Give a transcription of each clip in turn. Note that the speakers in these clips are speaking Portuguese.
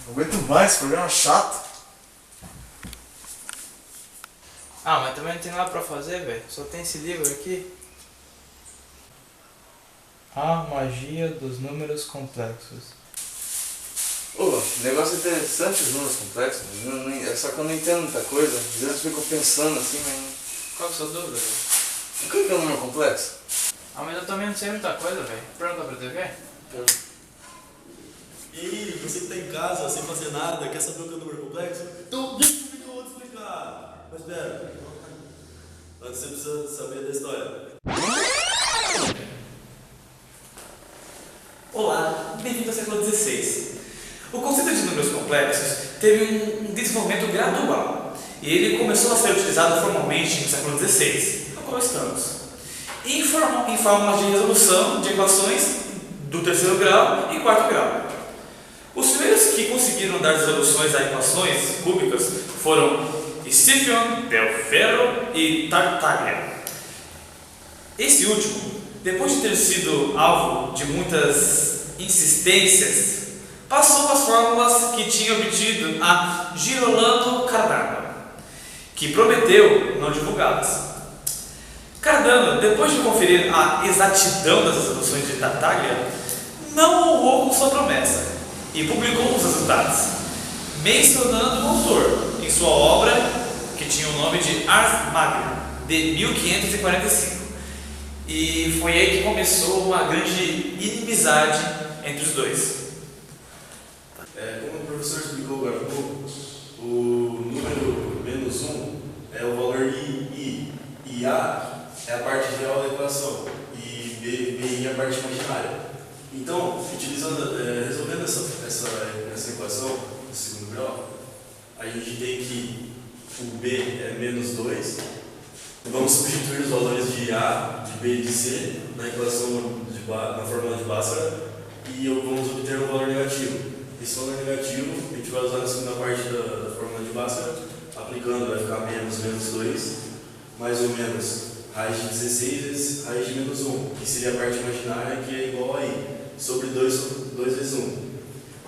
Não aguento mais, esse programa é chato. Ah, mas também não tem nada pra fazer, velho. Só tem esse livro aqui. A magia dos números complexos. O negócio é interessante, os números complexos, só que eu não entendo muita coisa. Às vezes eu fico pensando assim, mas... Qual que é a sua dúvida, velho? O que é um número complexo? Ah, mas eu também não sei muita coisa, velho. Pergunta pra TV? E aí, você que tá em casa sem fazer nada, quer saber o que é um número complexo? Então deixa comigo que eu vou te explicar. Mas espera, antes você precisa saber da história. Olá, bem-vindo ao século XVI. O conceito de números complexos teve um desenvolvimento gradual e ele começou a ser utilizado formalmente no século XVI, no qual estamos, em formas de resolução de equações do terceiro grau e quarto grau. Os primeiros que conseguiram dar resoluções a equações cúbicas foram Scipion, Del Ferro e Tartaglia. Esse último, depois de ter sido alvo de muitas insistências, passou para as fórmulas que tinha obtido a Girolamo Cardano, que prometeu não divulgá-las. Cardano, depois de conferir a exatidão das resoluções de Tartaglia, não honrou com sua promessa e publicou os resultados, mencionando o autor em sua obra, que tinha o nome de Ars Magna, de 1545. E foi aí que começou uma grande inimizade entre os dois. Como o professor explicou agora há pouco, o número menos 1 é o valor I, e A é a parte real da equação, e B é a parte imaginária. Então, resolvendo essa equação do segundo grau, a gente tem que o B é menos 2. Vamos substituir os valores de A, de B e de C na equação na fórmula de Bhaskara e vamos obter um valor negativo. Esse valor negativo a gente vai usar na segunda parte da fórmula de Bhaskara, aplicando vai ficar menos 2, mais ou menos raiz de 16 vezes raiz de menos 1, que seria a parte imaginária, que é igual a I, sobre 2 vezes 1.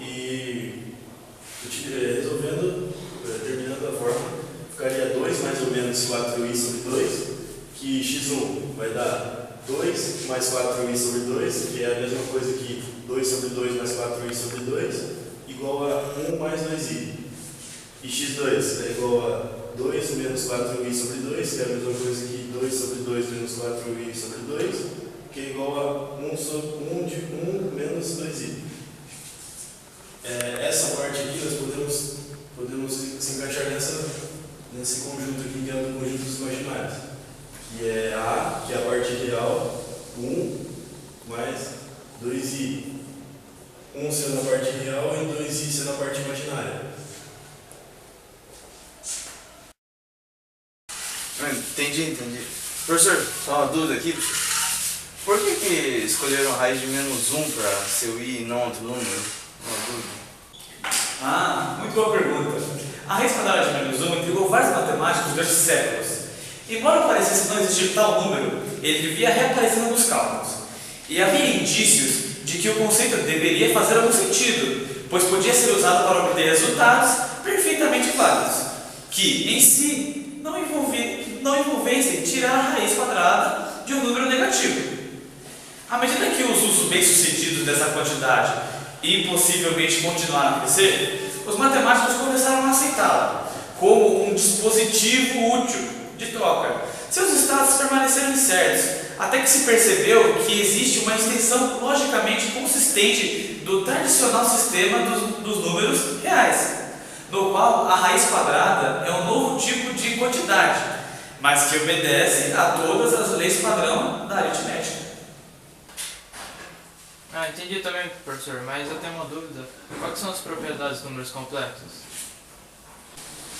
E resolvendo, terminando a fórmula, ficaria 2 mais ou menos 4i sobre 2, que x1 vai dar 2 mais 4i sobre 2, que é a mesma coisa que 2 sobre 2 mais 4i sobre 2, igual a 1 mais 2i. E x2 é igual a 2 menos 4i sobre 2, que é a mesma coisa que 2 sobre 2 menos 4i sobre 2, que é igual a 1 de 1 menos 2i. Essa parte aqui nós podemos se encaixar nesse conjunto aqui, que é o conjunto dos imaginários, que é A, que é a parte real, 1 mais 2i. 1 sendo a parte real e 2i sendo a parte imaginária. Entendi. Professor, só uma dúvida aqui. Por que escolheram a raiz de menos 1 para ser o I e não outro número? Uma dúvida. Ah, muito boa pergunta. A raiz quadrada de menos 1 intrigou vários matemáticos durante séculos. Embora parecesse não existir tal número, ele vivia reaparecendo nos cálculos. E havia indícios de que o conceito deveria fazer algum sentido, pois podia ser usado para obter resultados perfeitamente válidos, que, em si, não envolvessem tirar a raiz quadrada de um número negativo. À medida que os usos bem-sucedidos dessa quantidade impossivelmente continuaram a crescer, os matemáticos começaram a aceitá-la como um dispositivo útil de troca. Seus estados permaneceram incertos, até que se percebeu que existe uma extensão logicamente consistente do tradicional sistema dos números reais, no qual a raiz quadrada é um novo tipo de quantidade, mas que obedece a todas as leis padrão da aritmética. Ah, entendi também, professor, mas eu tenho uma dúvida. Quais são as propriedades dos números complexos?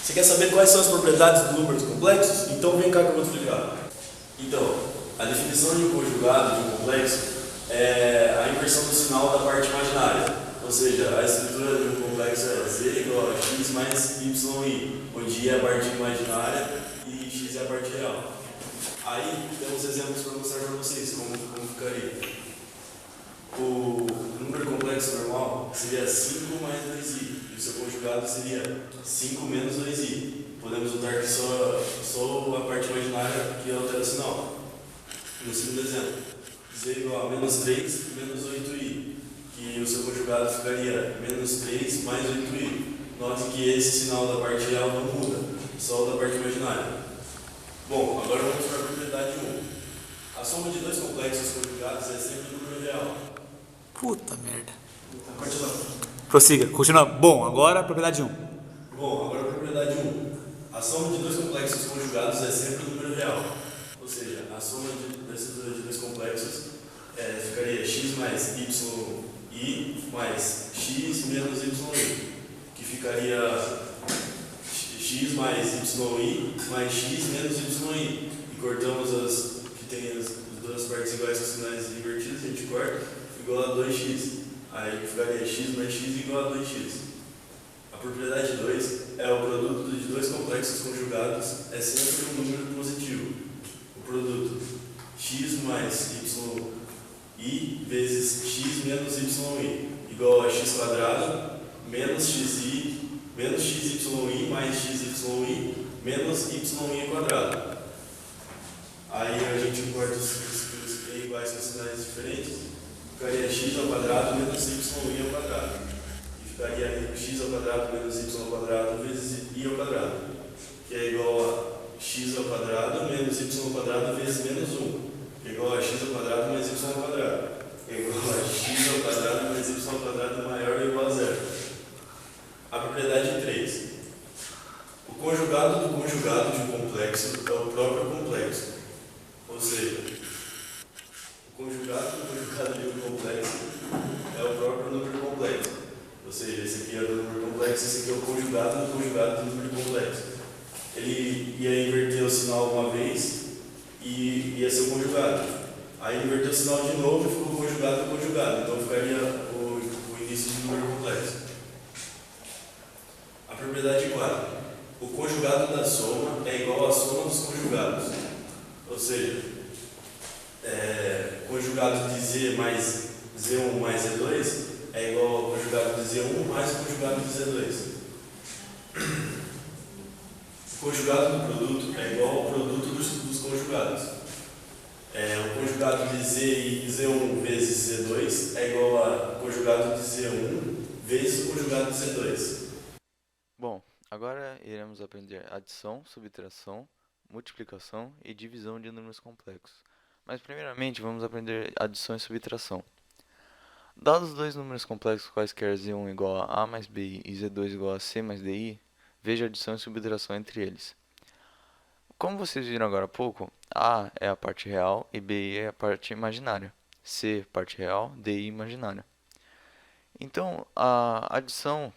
Você quer saber quais são as propriedades dos números complexos? Então vem cá que eu vou te explicar. Então, a definição de um conjugado, de um complexo, é a inversão do sinal da parte imaginária. Ou seja, a estrutura de um complexo é z igual a x mais yi, onde i é a parte imaginária e x é a parte real. Aí temos exemplos para mostrar para vocês como ficaria. O número complexo normal seria 5 mais 2i, e o seu conjugado seria 5 menos 2i. Podemos notar que só a parte imaginária que altera o sinal. No segundo exemplo, z igual a menos 3 menos 8i, que o seu conjugado ficaria menos 3 mais 8i. Note que esse sinal da parte real não muda, só o da parte imaginária. Bom, agora vamos para a propriedade 1. A soma de dois complexos conjugados é sempre um número real. Puta merda. Continua. Prossiga, continua. Bom, agora a propriedade 1. Bom, agora a propriedade 1. A soma de dois complexos conjugados é sempre um número real. Ou seja, a soma desses dois complexos ficaria x mais yi mais x menos yi, que ficaria x mais yi mais x menos yi. E cortamos as que tem as duas partes iguais com sinais invertidos, a gente corta, igual a 2x. Aí ficaria x mais x igual a 2x. A propriedade 2 é o produto de dois complexos conjugados é sempre um número positivo. O produto x mais yi vezes x menos yi igual a x quadrado menos xi menos xyi mais xyi menos yi quadrado. Aí a gente corta os iguais com sinais diferentes, ficaria x ao quadrado menos yi ao quadrado. E ficaria x ao quadrado menos y ao quadrado vezes i ao quadrado, que é igual a x ao quadrado menos y ao quadrado vezes menos 1, que é igual a x ao quadrado mais y ao quadrado, que é igual a x ao quadrado mais y ao quadrado maior ou igual a zero. A propriedade 3. O conjugado do conjugado de um complexo é o próprio complexo. Ou seja, o conjugado do conjugado de um complexo é o próprio número complexo. Ou seja, esse aqui é o número complexo, esse aqui é o conjugado do conjugado do número complexo. Ele ia inverter o sinal uma vez e ia ser o conjugado. Aí inverteu o sinal de novo e ficou o conjugado do conjugado. Então ficaria o início do número complexo. A propriedade 4. O conjugado da soma é igual à soma dos conjugados. Ou seja, conjugado de z mais z1 mais z2 é igual ao conjugado de z1 mais o conjugado de z2. O conjugado do produto é igual ao produto dos conjugados. O conjugado de z1 vezes z2 é igual ao conjugado de z1 vezes o conjugado de z2. Bom, agora iremos aprender adição, subtração, multiplicação e divisão de números complexos. Mas primeiramente vamos aprender adição e subtração. Dados dois números complexos quaisquer z1 igual a a mais bi e z2 igual a c mais di, veja a adição e subtração entre eles. Como vocês viram agora há pouco, a é a parte real e bi é a parte imaginária. C, parte real, di, imaginária. Então, a adição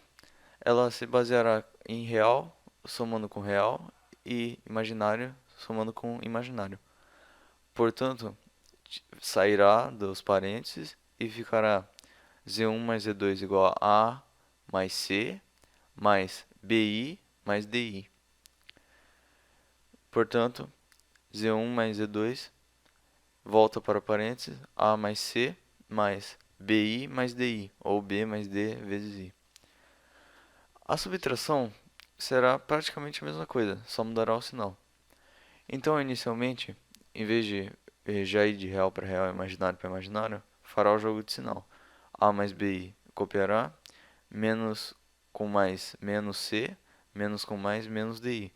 ela se baseará em real somando com real e imaginário somando com imaginário. Portanto, sairá dos parênteses e ficará z1 mais z2 igual a mais c mais bi mais di. Portanto, z1 mais z2 volta para parênteses, a mais c mais bi mais di, ou b mais d vezes i. A subtração será praticamente a mesma coisa, só mudará o sinal. Então, inicialmente, em vez de já ir de real para real, imaginário para imaginário, fará o jogo de sinal. A mais bi copiará, menos com mais menos c, menos com mais menos di.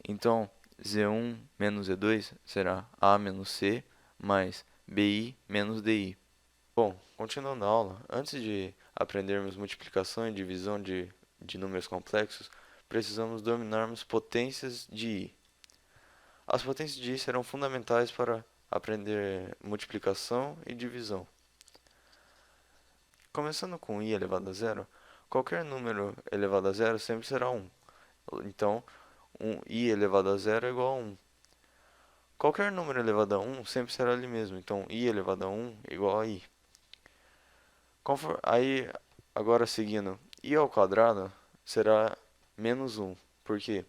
Então, z1 menos z2 será a menos c mais bi menos di. Bom, continuando a aula, antes de aprendermos multiplicação e divisão de números complexos, precisamos dominarmos potências de i. As potências de i serão fundamentais para aprender multiplicação e divisão. Começando com i elevado a zero, qualquer número elevado a zero sempre será 1. Então, i elevado a zero é igual a 1. Qualquer número elevado a 1 sempre será ali mesmo. Então, i elevado a 1 é igual a i. Aí, agora seguindo, i ao quadrado será menos 1. Por quê?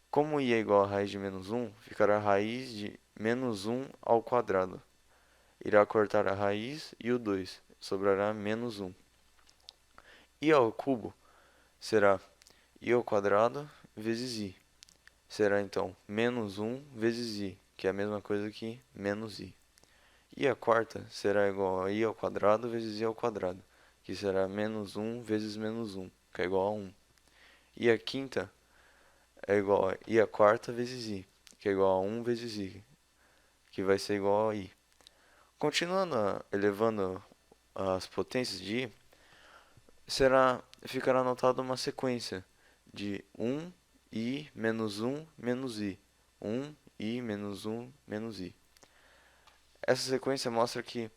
Como i é igual a raiz de menos 1, ficará a raiz de menos 1 ao quadrado. Irá cortar a raiz e o 2. Sobrará menos 1. I ao cubo será i ao quadrado vezes i. Será então menos 1 vezes i, que é a mesma coisa que menos i. E a quarta será igual a i ao quadrado vezes i ao quadrado, que será menos 1 vezes menos 1, que é igual a 1. E a quinta é igual a i à quarta vezes i, que é igual a 1 vezes i, que vai ser igual a i. Continuando elevando as potências de i, ficará anotada uma sequência de 1, i, menos 1, menos i. 1, i, menos 1, menos i. Essa sequência mostra que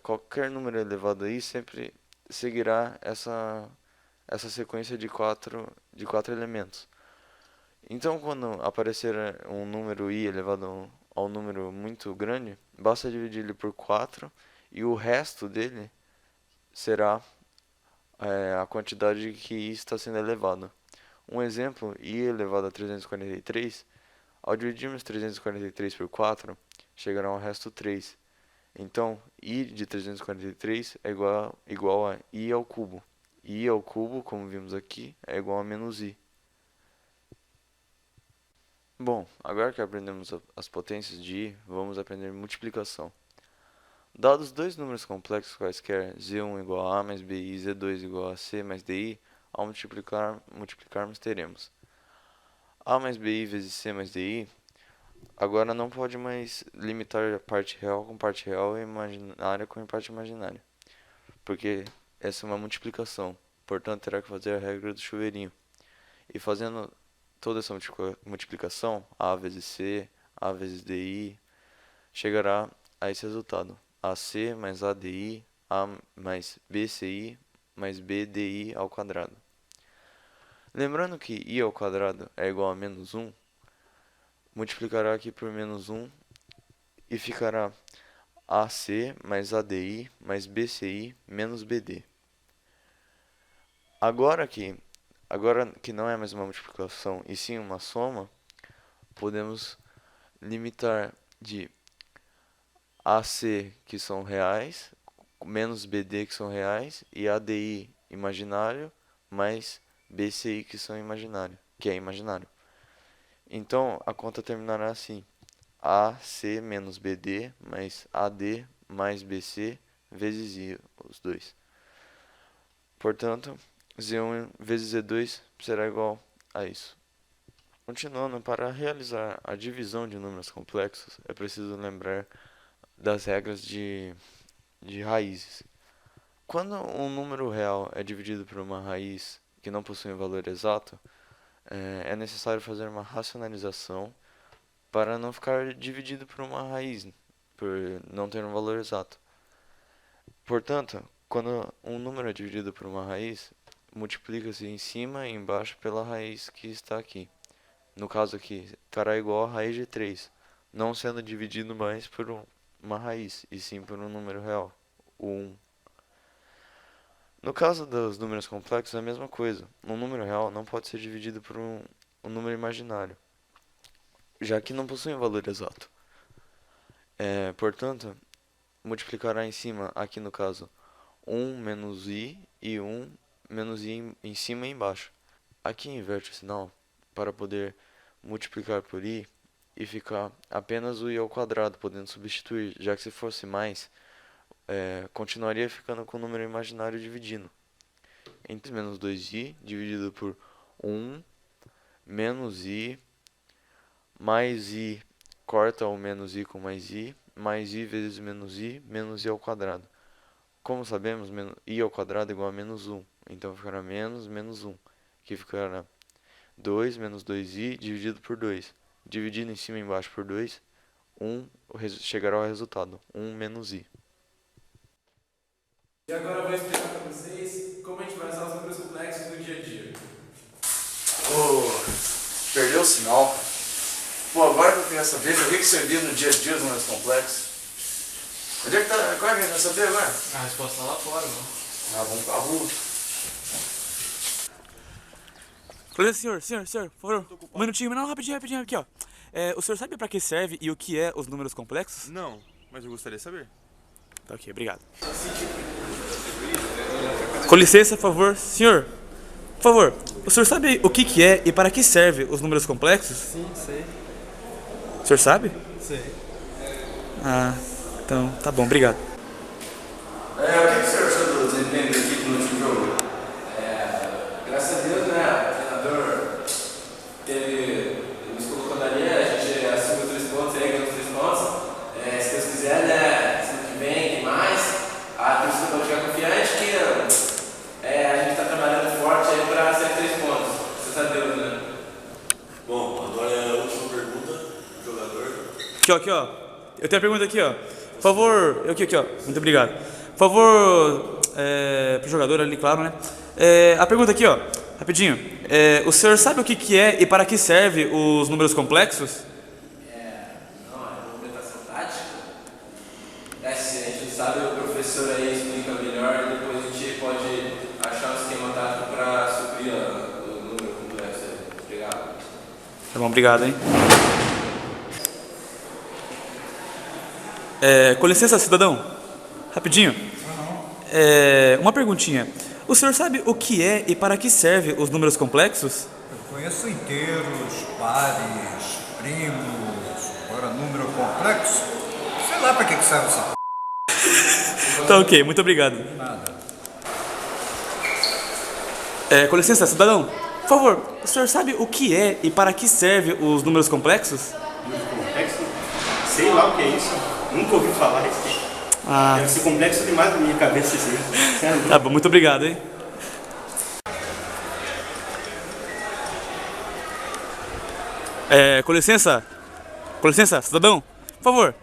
qualquer número elevado a i sempre seguirá essa sequência de quatro elementos. Então, quando aparecer um número i elevado a um número muito grande, basta dividir ele por 4 e o resto dele será a quantidade que i está sendo elevado. Um exemplo, i elevado a 343, ao dividirmos 343 por 4, chegará ao resto 3. Então, i de 343 é igual a i ao cubo. I ao cubo, como vimos aqui, é igual a menos i. Bom, agora que aprendemos as potências de i, vamos aprender multiplicação. Dados dois números complexos quaisquer, z1 igual a mais bi e z2 igual a c mais di, ao multiplicarmos teremos a mais bi vezes c mais di. Agora não pode mais limitar a parte real com parte real e imaginária com parte imaginária, porque essa é uma multiplicação, portanto terá que fazer a regra do chuveirinho. E fazendo toda essa multiplicação, a vezes c, a vezes di, chegará a esse resultado. AC mais ADI, A mais BCI mais BDI ao quadrado. Lembrando que i ao quadrado é igual a menos 1, multiplicará aqui por menos 1 e ficará AC mais ADI mais BCI menos BD. Agora que não é mais uma multiplicação e sim uma soma, podemos limitar de AC, que são reais, menos BD, que são reais, e ADI imaginário, mais BCI, que é imaginário. Então, a conta terminará assim: AC menos BD, mais AD, mais BC, vezes I, os dois. Portanto, Z1 vezes Z2 será igual a isso. Continuando, para realizar a divisão de números complexos, é preciso lembrar das regras de raízes. Quando um número real é dividido por uma raiz que não possui um valor exato, é necessário fazer uma racionalização para não ficar dividido por uma raiz, por não ter um valor exato. Portanto, quando um número é dividido por uma raiz, multiplica-se em cima e embaixo pela raiz que está aqui. No caso aqui, ficará igual a raiz de 3, não sendo dividido mais por uma raiz, e sim por um número real, o 1. No caso dos números complexos é a mesma coisa. Um número real não pode ser dividido por um número imaginário, já que não possui um valor exato. Portanto, multiplicará em cima, aqui no caso, 1 menos i e 1 menos i em cima e embaixo. Aqui inverte o sinal para poder multiplicar por i e ficar apenas o i ao quadrado, podendo substituir, já que se fosse mais, continuaria ficando com o número imaginário dividindo. Entre menos 2i dividido por 1 menos i mais i, corta o menos i com mais i vezes menos i ao quadrado. Como sabemos, i ao quadrado é igual a menos 1, então ficará menos 1, que ficará 2 menos 2i dividido por 2. Dividido em cima e embaixo por 2, chegará ao resultado, 1 menos i. E agora eu vou explicar para vocês como a gente vai usar os números complexos no dia a dia. Perdeu o sinal, cara. Pô, agora que eu queria saber para que servia no dia a dia os números complexos. Onde é que tá? Qual é que eu quero saber agora? A resposta tá lá fora, mano. Vamos pra rua. Senhor, por favor, um minutinho, não, rapidinho, aqui, ó. O senhor sabe pra que serve e o que é os números complexos? Não, mas eu gostaria de saber. Tá ok, obrigado. Com licença, por favor. Senhor, favor, o senhor sabe o que é e para que serve os números complexos? Sim, sei. O senhor sabe? Sei. Ah, então, tá bom, obrigado. O que o senhor achou do desempenho da equipe no último jogo? Graças a Deus, né, o treinador nos colocou na linha, a gente assumiu 3 pontos, aí ganhou 3 pontos. Se Deus quiser, né, semana que vem tem mais. A torcida pode ficar confiante que a gente está trabalhando forte aí para ser 3 pontos. Graças a Deus, né? Bom, agora é a última pergunta, jogador. Aqui, ó. Eu tenho a pergunta aqui, ó. Por favor, aqui, ó. Muito obrigado. Por favor, pro jogador ali, claro, né? A pergunta aqui, ó. Rapidinho. O senhor sabe o que é e para que serve os números complexos? Não, é movimentação tática. Se a gente não sabe, o professor aí explica melhor e depois a gente pode achar um esquema tático para suprir o número complexo aí. Obrigado. Tá bom, obrigado, hein? Com licença, cidadão. Rapidinho. Uma perguntinha. O senhor sabe o que é e para que serve os números complexos? Eu conheço inteiros, pares, primos, agora número complexo. Sei lá pra que serve essa p. Tá ok, muito obrigado. Nada. Com licença, cidadão. Por favor, o senhor sabe o que é e para que serve os números complexos? Complexo? Sei lá o que é isso. Nunca ouvi falar isso. Ah, Deve ser complexo demais na minha cabeça isso aí. Sério. tá bom, muito obrigado, hein? Com licença, cidadão. Por favor,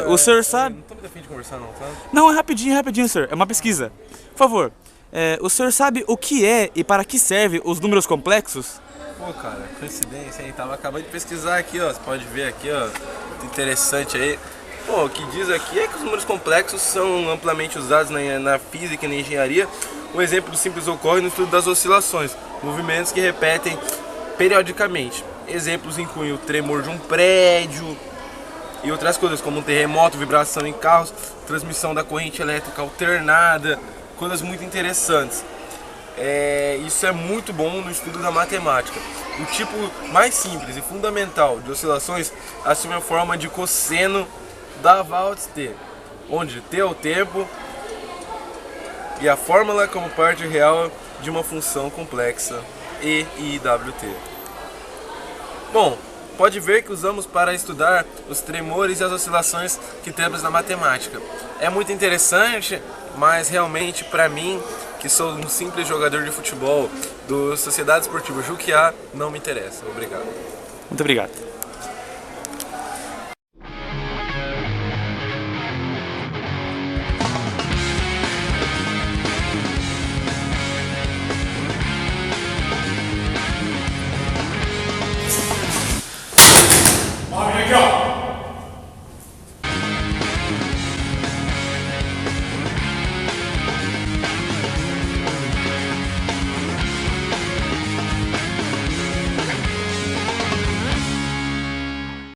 o senhor sabe... Não tô muito afim de conversar não, tá? Não, é rapidinho, senhor. É uma pesquisa. Por favor, o senhor sabe o que é e para que serve os números complexos? Pô, cara, coincidência, hein? Tava acabando de pesquisar aqui, ó. Você pode ver aqui, ó. Muito interessante aí. Pô, o que diz aqui é que os números complexos são amplamente usados na física e na engenharia. Um exemplo simples ocorre no estudo das oscilações, movimentos que repetem periodicamente. Exemplos incluem o tremor de um prédio e outras coisas, como um terremoto, vibração em carros, transmissão da corrente elétrica alternada, coisas muito interessantes. Isso é muito bom no estudo da matemática. O tipo mais simples e fundamental de oscilações assume a forma de cosseno da Valtz T, onde T é o tempo e a fórmula como parte real de uma função complexa E e IWT. Bom, pode ver que usamos para estudar os tremores e as oscilações que temos na matemática. É muito interessante, mas realmente para mim, que sou um simples jogador de futebol do Sociedade Esportiva Juquiá, não me interessa. Obrigado. Muito obrigado.